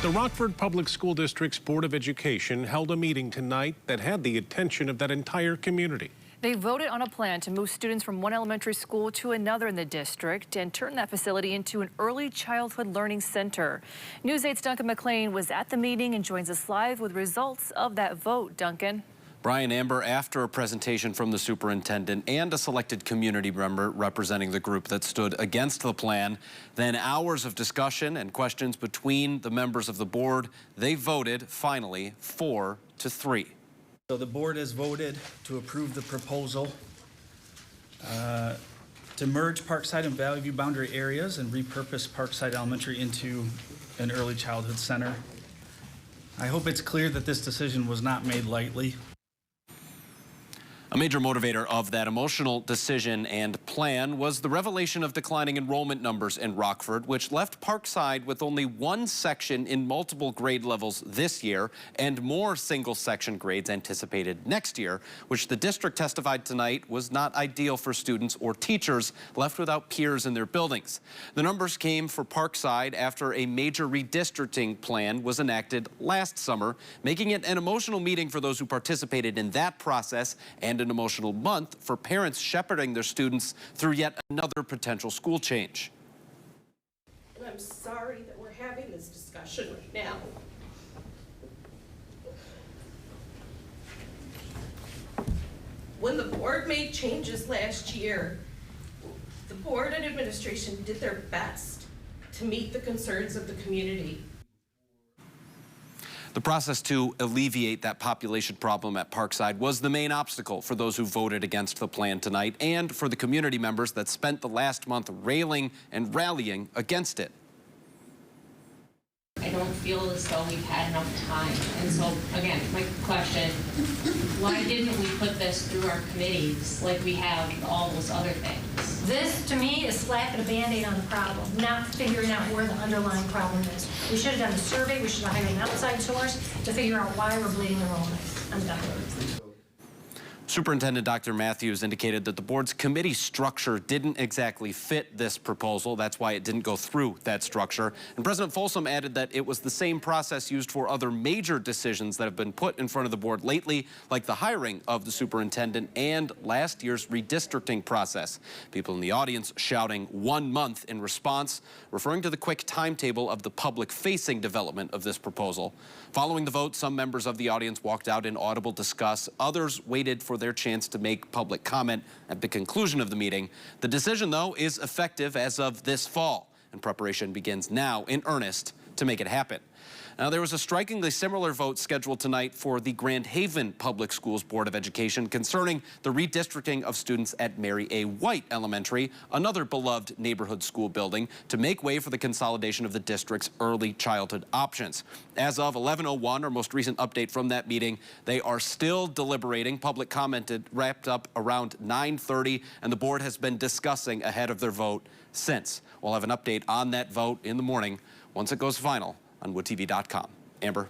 The Rockford Public School District's Board of Education held a meeting tonight that had the attention of that entire community. They voted on a plan to move students from one elementary school to another in the district and turn that facility into an early childhood learning center. News 8's Duncan McLean was at the meeting and joins us live with results of that vote. Duncan. Brian, Amber, after a presentation from the superintendent and a selected community member representing the group that stood against the plan, then hours of discussion and questions between the members of the board, they voted finally 4-3. So the board has voted to approve the proposal to merge Parkside and Valley View boundary areas and repurpose Parkside Elementary into an early childhood center. I hope it's clear that this decision was not made lightly. A major motivator of that emotional decision and plan was the revelation of declining enrollment numbers in Rockford, which left Parkside with only one section in multiple grade levels this year and more single section grades anticipated next year, which the district testified tonight was not ideal for students or teachers left without peers in their buildings. The numbers came for Parkside after a major redistricting plan was enacted last summer, making it an emotional meeting for those who participated in that process and an emotional month for parents shepherding their students through yet another potential school change. And I'm sorry that we're having this discussion right now. When the board made changes last year, the board and administration did their best to meet the concerns of the community. The process to alleviate that population problem at Parkside was the main obstacle for those who voted against the plan tonight and for the community members that spent the last month railing and rallying against it. I don't feel as though we've had enough time. And so, again, my question, why didn't we put this through our committees like we have all those other things? This, to me, is slapping a Band-Aid on the problem, not figuring out where the underlying problem is. We should have done a survey. We should have hired an outside source to figure out why we're bleeding enrollment. I'm done. Superintendent Dr. Matthews indicated that the board's committee structure didn't exactly fit this proposal. That's why it didn't go through that structure. And President Folsom added that it was the same process used for other major decisions that have been put in front of the board lately, like the hiring of the superintendent and last year's redistricting process. People in the audience shouting 1 month in response, referring to the quick timetable of the public-facing development of this proposal. Following the vote, some members of the audience walked out in audible disgust. Others waited for their chance to make public comment at the conclusion of the meeting. The decision, though, is effective as of this fall, and preparation begins now in earnest to make it happen. Now, there was a strikingly similar vote scheduled tonight for the Grand Haven Public Schools Board of Education concerning the redistricting of students at Mary A. White Elementary, another beloved neighborhood school building, to make way for the consolidation of the district's early childhood options. As of 11:01, our most recent update from that meeting, they are still deliberating. Public comment wrapped up around 9:30, and the board has been discussing ahead of their vote since. We'll have an update on that vote in the morning once it goes final on WoodTV.com. Amber.